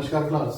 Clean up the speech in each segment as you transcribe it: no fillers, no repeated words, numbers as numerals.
नमस्कार क्लास।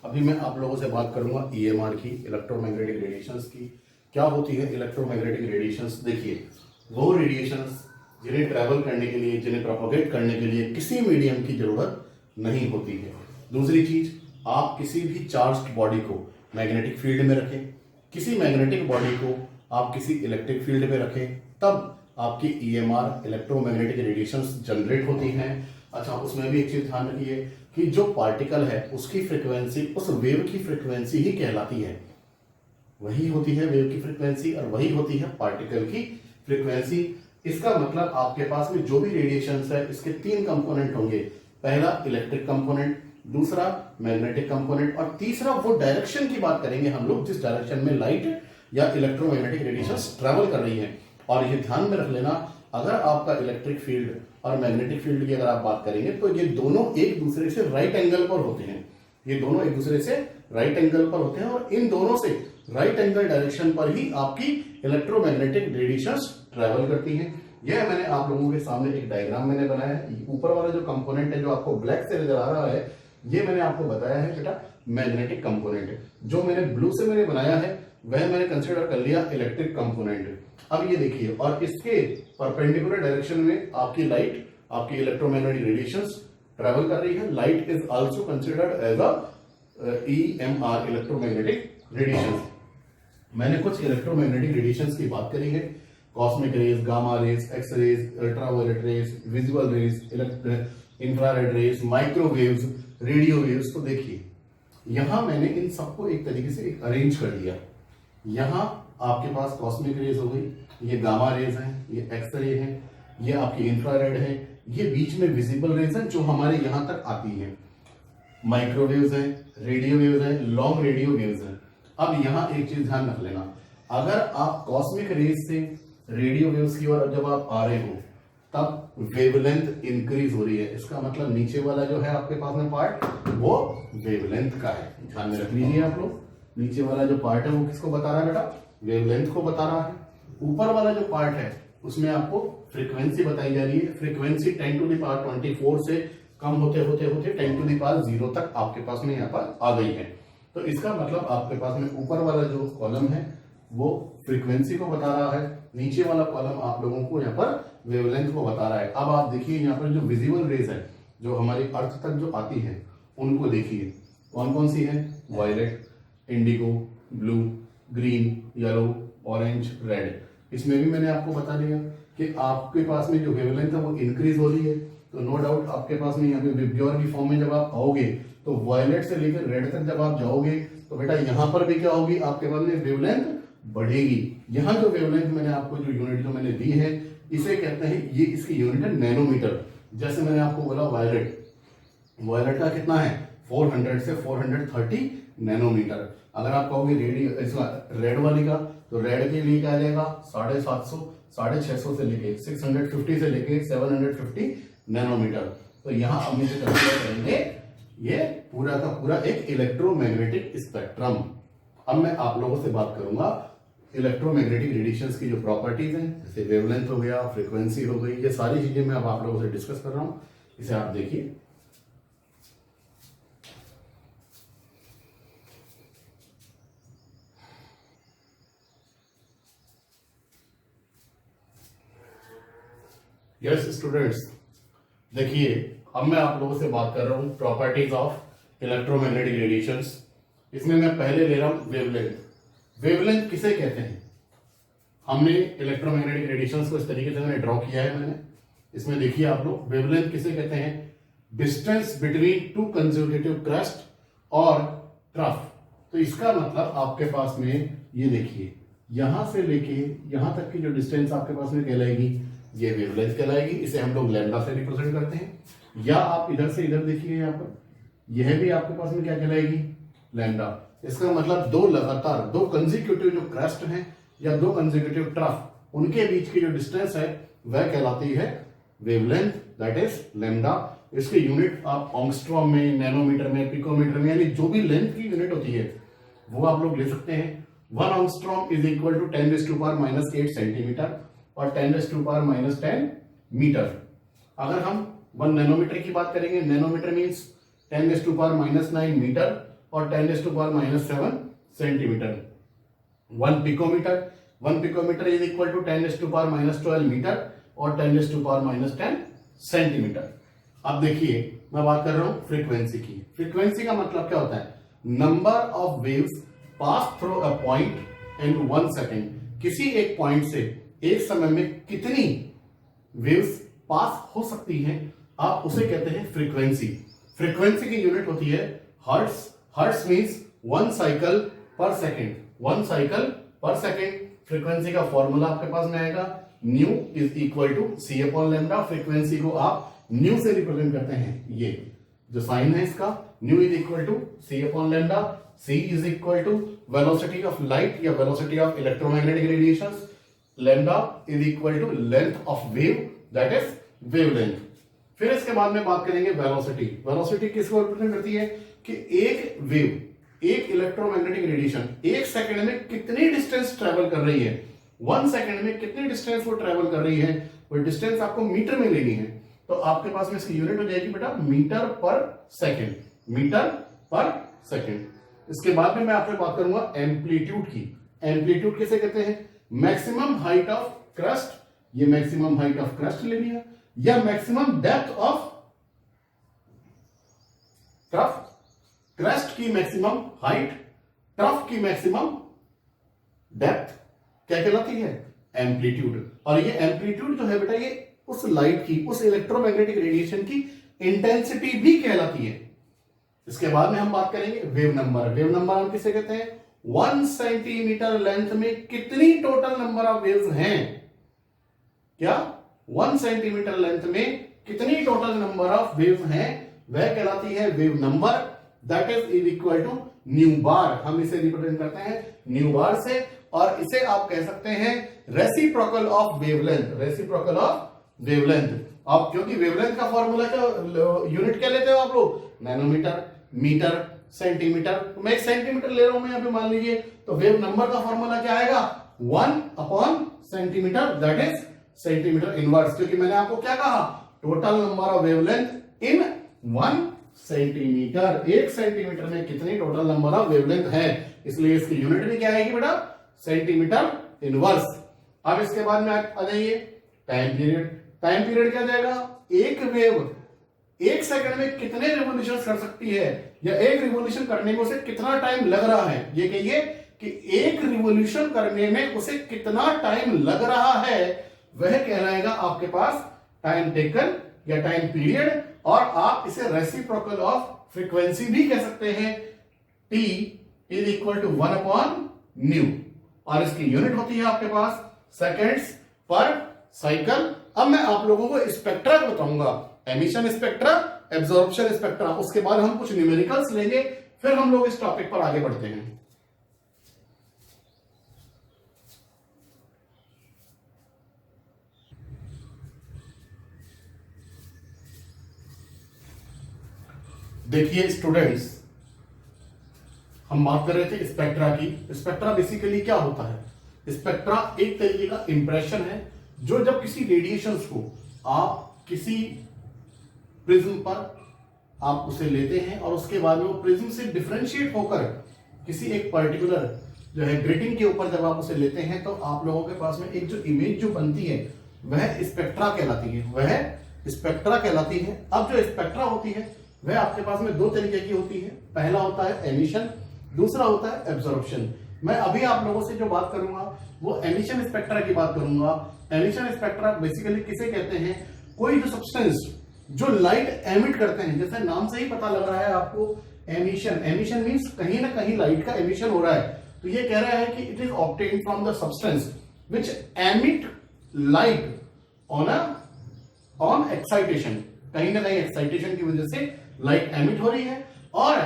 अभी मैं आप लोगों से बात करूंगा ईएमआर की, इलेक्ट्रोमैग्नेटिक रेडिएशंस की। क्या होती है इलेक्ट्रोमैग्नेटिक रेडिएशंस? देखिए, वो रेडिएशंस जिन्हें ट्रैवल करने के लिए, जिन्हें प्रोपोगेट करने के लिए किसी मीडियम की जरूरत नहीं होती है। दूसरी चीज, आप किसी भी चार्ज्ड बॉडी को मैग्नेटिक फील्ड में रखें, किसी मैग्नेटिक बॉडी को आप किसी इलेक्ट्रिक फील्ड में रखें, तब आपकी ईएमआर, इलेक्ट्रोमैग्नेटिक रेडिएशंस जनरेट होती हैं। अच्छा, उसमें भी एक चीज ध्यान रखिए कि जो पार्टिकल है उसकी फ्रीक्वेंसी उस वेव की फ्रीक्वेंसी ही कहलाती है। वही होती है वेव की फ्रीक्वेंसी और वही होती है पार्टिकल की फ्रीक्वेंसी। इसका मतलब आपके पास में जो भी रेडिएशंस है इसके तीन कंपोनेंट होंगे। पहला इलेक्ट्रिक कंपोनेंट, दूसरा मैग्नेटिक कंपोनेंट और तीसरा वो डायरेक्शन की बात करेंगे हम लोग जिस डायरेक्शन में लाइट या इलेक्ट्रोमैग्नेटिक रेडिएशंस ट्रैवल कर रही हैं। और ये ध्यान में रख लेना, अगर आपका इलेक्ट्रिक फील्ड और मैग्नेटिक फील्ड की अगर आप बात करेंगे तो ये दोनों एक दूसरे से राइट एंगल पर होते हैं। ये दोनों एक दूसरे से राइट एंगल पर होते हैं और इन दोनों से राइट एंगल डायरेक्शन पर ही आपकी इलेक्ट्रोमैग्नेटिक रेडिएशंस ट्रैवल करती हैं। यह मैंने आप लोगों के सामने एक डायग्राम मैंने बनाया है। ऊपर वाला जो कंपोनेंट है जो आपको ब्लैक से नजर आ रहा है, ये मैंने आपको बताया है बेटा मैग्नेटिक कंपोनेंट। जो मैंने ब्लू से मैंने बनाया है वह मैंने कंसिडर कर लिया इलेक्ट्रिक कंपोनेंट। अब ये देखिए, और इसके परपेंडिकुलर डायरेक्शन में आपकी लाइट, आपकी इलेक्ट्रोमैग्नेटिक रेडिएशंस ट्रैवल कर रही है। Light is also considered as a EMR, electromagnetic radiations. मैंने कुछ इलेक्ट्रोमैग्नेटिक रेडिएशंस की बात करी है, cosmic rays, gamma rays, X rays, ultraviolet rays, visual rays, infrared rays, microwaves, radio waves. तो देखिए, यहां मैंने इन सबको एक तरीके से एक अरेंज कर दिया। यहां आपके पास कॉस्मिक रेज हो गई, ये गामा रेज हैं, ये एक्स रे हैं, ये आपकी इंफ्रारेड है, ये बीच में विजिबल रेज हैं जो हमारे यहां तक आती हैं, माइक्रोवेव्स हैं, रेडियो वेव्स हैं, लॉन्ग रेडियो वेव्स हैं। अब यहां एक चीज ध्यान रख लेना, अगर आप कॉस्मिक रेज से रेडियो वेव्स की ओर जब आप आ रहे हो तब वेवलेंथ इंक्रीज हो रही है। इसका मतलब नीचे वाला जो है आपके पास में पार्ट वो वेवलेंथ का है। ध्यान में रख लीजिए आप लोग, नीचे वाला जो पार्ट है वो किसको बता रहा है बेटा? वेवलेंथ को बता रहा है। ऊपर वाला जो पार्ट है उसमें आपको फ्रीक्वेंसी बताई जा रही है। फ्रीक्वेंसी 10 टू द पावर 24 से कम होते होते होते 10 टू द पावर 0 तक आपके पास में यहाँ पर आ गई है। तो इसका मतलब आपके पास में ऊपर वाला जो कॉलम है वो फ्रीक्वेंसी को बता रहा है, नीचे वाला कॉलम आप लोगों को यहाँ पर वेवलेंथ को बता रहा है। अब आप देखिए यहाँ पर जो विजिबल रेज है जो हमारी अर्थ तक जो आती है उनको देखिए, कौन कौन सी है? Violet, indigo, blue, green, yellow, orange, red. इसमें भी मैंने आपको बता दिया कि आपके पास में जो वेवलेंथ है वो इंक्रीज हो रही है। तो नो डाउट आपके पास में यहाँ पे विब्ग्योर की फॉर्म में जब आप आओगे तो वायलेट से लेकर रेड तक जब आप जाओगे तो बेटा यहाँ पर भी क्या होगी? आपके पास में वेवलेंथ बढ़ेगी। यहाँ जो वेवलेंथ मैंने आपको जो यूनिट जो मैंने दी है इसे कहते हैं, ये इसकी यूनिट है नैनोमीटर। जैसे मैंने आपको बोला वायलेट का कितना है? 400 से 430 नैनोमीटर। अगर आप कहोगे रेड वाली का तो रेड के लिए क्या आ जाएगा? 750, 650 से लेके 650 से लेके 750 नैनोमीटर। तो यहाँ हम इसे कंसीडर करेंगे ये पूरा का पूरा एक इलेक्ट्रोमैग्नेटिक स्पेक्ट्रम। अब मैं आप लोगों से बात करूंगा इलेक्ट्रोमैग्नेटिक रेडिएशंस की जो प्रॉपर्टीज हैं, जैसे वेवलेंथ हो गया, फ्रीक्वेंसी हो गई, ये सारी चीजें मैं अब आप लोगों से डिस्कस कर रहा हूं। इसे आप देखिए, यस स्टूडेंट्स, देखिए अब मैं आप लोगों से बात कर रहा हूं प्रॉपर्टीज ऑफ इलेक्ट्रोमैग्नेटिक रेडिएशंस। इसमें मैं पहले ले रहा हूं वेवलेंथ। वेवलेंथ किसे कहते हैं? हमने इलेक्ट्रोमैग्नेटिक रेडिएशंस को इस तरीके से मैंने ड्रॉ किया है। मैंने इसमें देखिए आप लोग, वेवलेंथ किसे कहते हैं? Distance between two consecutive crust और ट्रफ। तो इसका मतलब आपके पास में ये देखिए, यहां से लेके यहां तक की जो डिस्टेंस आपके पास में कहलाएगी ये वेवलेंथ कहलाएगी। इसे हम लोग लैम्डा से रिप्रेजेंट करते हैं। या आप इधर से इधर देखिए, यहाँ पर यह भी आपके पास में क्या कहलाएगी? लैम्डा। इसका मतलब दो लगातार, दो कंसेक्यूटिव जो क्रस्ट हैं या दो कंसेक्यूटिव ट्रफ, उनके बीच की जो डिस्टेंस है वह कहलाती है वेवलेंथ, दैट इज लैम्डा। इसकी यूनिट आप ऑंगस्ट्रॉम में, नैनोमीटर में, पिकोमीटर में, यानी जो भी लेंथ की यूनिट होती है वो आप लोग ले सकते हैं। 1 ऑंगस्ट्रॉम इज इक्वल टू 10⁻⁻8 सेंटीमीटर और 10⁻⁻10 मीटर। अगर हम 1 नैनोमीटर की बात करेंगे, नैनोमीटर मीन्स 10⁻⁹ मीटर और 10⁻⁷ centimetre. 1 picometre is equal to 10⁻12 metre और 10⁻10 सेंटीमीटर। अब देखिए मैं बात कर रहा हूं फ्रीक्वेंसी की। फ्रीक्वेंसी का मतलब क्या होता है? Number of waves pass through a point in 1 second. किसी एक पॉइंट से एक समय में कितनी वेव्स पास हो सकती हैं, आप उसे कहते हैं फ्रीक्वेंसी। फ्रीक्वेंसी की यूनिट होती है hertz. Hertz means 1 cycle per second. 1 cycle per second. Frequency का फॉर्मूला आपके पास में आएगा nu is equal to C upon lambda. Frequency को आप न्यू से रिप्रेजेंट करते हैं। ये जो साइन है इसका, nu is equal to C upon lambda. C is equal to velocity of light या velocity of electromagnetic radiations. Lambda is equal to length of wave, that is wavelength. फिर इसके बाद में बात करेंगे वेलोसिटी। वेलोसिटी किसको रिप्रेजेंट करती है कि एक वेव, एक इलेक्ट्रोमैग्नेटिक रेडिएशन 1 सेकंड में कितनी डिस्टेंस ट्रेवल कर रही है। 1 सेकंड में कितनी डिस्टेंस वो ट्रेवल कर रही है, वो डिस्टेंस आपको मीटर में लेनी है। तो आपके पास में इसकी यूनिट हो जाएगी बेटा मीटर पर सेकंड। मीटर पर सेकंड। इसके बाद में मैं आपसे बात करूंगा एम्पलीट्यूड की। एम्पलीट्यूड किसे कहते हैं? Maximum height of crust. ये मैक्सिमम हाइट ऑफ क्रस्ट ले लिया, या maximum depth of trough. Crust की मैक्सिमम हाइट, ट्रफ की मैक्सिमम डेप्थ क्या कहलाती है? एम्पलीट्यूड। और ये एम्पलीट्यूड जो है बेटा, ये उस लाइट की, उस इलेक्ट्रोमैग्नेटिक रेडिएशन की इंटेंसिटी भी कहलाती है। इसके बाद में हम बात करेंगे वेव नंबर। वेव नंबर हम किसे कहते हैं? 1 सेंटीमीटर लेंथ में कितनी टोटल नंबर ऑफ वेव्स हैं? क्या 1 सेंटीमीटर लेंथ में कितनी टोटल नंबर ऑफ वेव्स हैं, वह कहलाती है wave number. That is equal to nu bar. हम इसे रिप्रेजेंट करते हैं न्यू बार से, और इसे आप कह सकते हैं reciprocal of wavelength. Reciprocal of wavelength. आप क्योंकि वेवलेंथ का फॉर्मूला क्या, यूनिट क्या लेते हो आप लोग? Nanometre, metre, centimetre. तो मैं 1 सेंटीमीटर ले रहा हूं मैं यहां पे, मान लीजिए। तो वेव नंबर का फॉर्मूला क्या आएगा? 1 upon centimetre, that is centimetre inverse. क्योंकि मैंने आपको क्या कहा? Total number of wavelength in 1 centimetre. 1 centimetre में कितनी टोटल नंबर ऑफ वेवलेंथ है, इसलिए इसकी यूनिट भी क्या आएगी बेटा? Centimetre inverse. अब इसके बाद में आ जाइए टाइम पीरियड। टाइम पीरियड क्या जाएगा? एक वेव 1 सेकंड में कितने रिवोल्यूशन कर सकती है, या एक रिवोल्यूशन करने में उसे कितना टाइम लग रहा है। ये कहिए कि एक रिवोल्यूशन करने में उसे कितना टाइम लग रहा है, वह कहलाएगा आपके पास टाइम टेकन या टाइम पीरियड। और आप इसे रेसिप्रोकल ऑफ फ्रीक्वेंसी भी कह सकते हैं। T is equal to 1 upon nu, और इसकी यूनिट होती है आपके पास सेकेंड्स पर साइकिल। अब मैं आप लोगों को स्पेक्ट्रा बताऊंगा, एमिशन स्पेक्ट्रा, एब्जॉर्प्शन स्पेक्ट्रा। उसके बाद हम कुछ न्यूमेरिकल्स लेंगे, फिर हम लोग इस टॉपिक पर आगे बढ़ते हैं। देखिए स्टूडेंट्स, हम बात कर रहे थे स्पेक्ट्रा की। स्पेक्ट्रा बेसिकली क्या होता है? स्पेक्ट्रा एक तरीके का इंप्रेशन है, जो जब किसी रेडिएशंस को आप किसी प्रिज्म पर आप उसे लेते हैं, और उसके बाद में वो प्रिज्म से डिफरेंशिएट होकर किसी एक पर्टिकुलर जो है ग्रेटिंग के ऊपर जब आप उसे लेते हैं, तो आप लोगों के पास में एक जो इमेज जो बनती है, वह स्पेक्ट्रा कहलाती है। वह स्पेक्ट्रा कहलाती है। अब जो स्पेक्ट्रा होती है, वह आपके पास में 2 तरीके की होती है। पहला होता है एमिशन, दूसरा होता है एब्जॉर्प्शन। मैं अभी आप लोगों से जो बात करूंगा वो एमिशन स्पेक्ट्रा की बात करूंगा। एमिशन स्पेक्ट्रा बेसिकली किसे कहते हैं? कोई जो सब्सटेंस जो लाइट एमिट करते हैं, जैसे नाम से ही पता लग रहा है आपको एमिशन। एमिशन मींस कहीं ना कहीं लाइट का एमिशन हो रहा है। तो ये कह रहा है कि it is obtained from the substance which emit light on excitation. कहीं ना कहीं एक्साइटेशन की वजह से लाइट एमिट हो रही है, और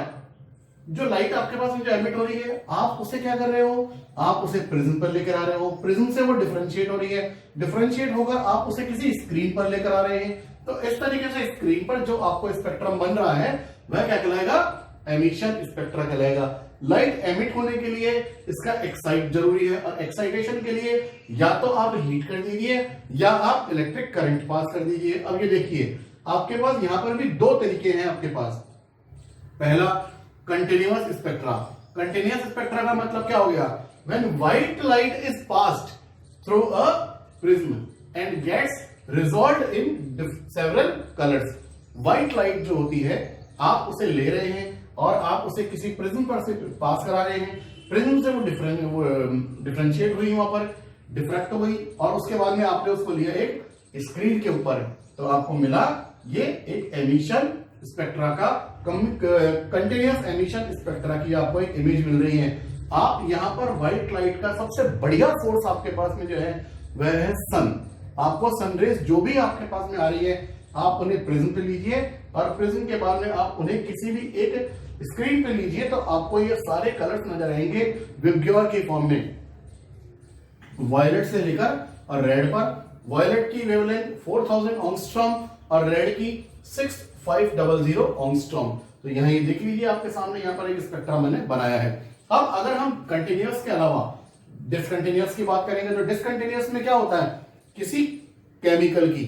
जो लाइट आपके पास में जो एमिट हो रही है, आप उसे क्या कर रहे हो? आप उसे प्रिज्म पर लेकर आ रहे हो। प्रिज्म से वो डिफरेंशिएट हो रही है, डिफरेंशिएट होकर आप उसे किसी स्क्रीन पर लेकर आ रहे हैं। तो इस तरीके से स्क्रीन पर जो आपको स्पेक्ट्रम बन रहा है, वह क्या कहलाएगा? एमिशन स्पेक्ट्रा कहलाएगा। लाइट एमिट होने के लिए इसका एक्साइट जरूरी है, और एक्साइटेशन के लिए या तो आप हीट कर दीजिए या आप इलेक्ट्रिक करंट पास कर दीजिए। अब ये देखिए, आपके पास यहां पर भी 2 तरीके हैं आपके पास। पहला कंटिन्यूअस स्पेक्ट्रा। कंटिन्यूअस स्पेक्ट्रा का मतलब क्या हो गया? When white light is passed through a prism and gets resolved in several colours. White light जो होती है आप उसे ले रहे हैं और आप उसे किसी प्रिज्म पर से पास करा रहे हैं, प्रिज्म से वो डिफरेंशिएट हुई, वहां पर डिफ्रैक्ट हुई और उसके बाद में आपने उसको लिया एक स्क्रीन के ऊपर, तो आपको मिला ये एक एमिशन स्पेक्ट्रा का, कंटिन्यूअस एमिशन स्पेक्ट्रा की आपको एक इमेज मिल रही है। आप यहां पर व्हाइट लाइट का सबसे बढ़िया सोर्स आपके पास में जो है वह है सन। आपको सनरेज जो भी आपके पास में आ रही है आप उन्हें प्रिज्म पे लीजिए और प्रिज्म के बाद में आप उन्हें किसी भी एक स्क्रीन पे लीजिए, तो आपको ये सारे कलर्स नजर आएंगे विबग्योर के फॉर्म में। वायलेट से लेकर और रेड पर, वायलेट की वेवलेंथ 4000 एंगस्ट्रॉम और रेड की 6500 एंगस्ट्रॉम। तो यहां ये देख लीजिए आपके सामने, यहां पर एक स्पेक्ट्रा मैंने बनाया है। अब अगर हम कंटिन्यूअस के अलावा डिसकंटिन्यूअस की बात करेंगे तो डिसकंटिन्यूअस में क्या होता है? किसी केमिकल की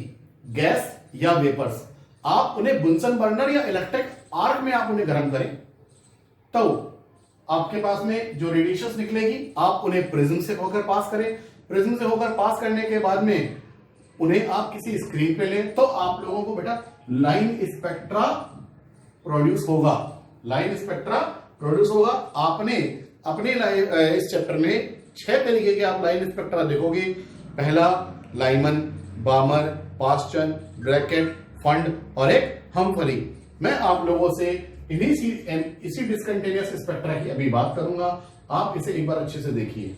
गैस या वेपर्स आप उन्हें बुनसन बर्नर या इलेक्ट्रिक आर्क में आप उन्हें गर्म करें तो आपके पास में जो रेडिएशंस निकलेगी आप उन्हें प्रिज्म से होकर पास करें। प्रिज्म से होकर पास करने के बाद में उन्हें आप किसी स्क्रीन पे लें तो आप लोगों को बेटा लाइन स्पेक्ट्रा प्रोड्यूस होगा। लाइन स्पेक्ट्रा प्रोड्यूस होगा। आपने अपने इस चैप्टर में 6 तरीके के आप लाइन स्पेक्ट्रा देखोगे। पहला लाइमन, बामर, पास्चन, ब्रैकेट, फंड और एक हमफरी। मैं आप लोगों से इसी डिसकंटिन्यूअस स्पेक्ट्रा की अभी बात करूंगा। आप इसे एक बार अच्छे से देखिए।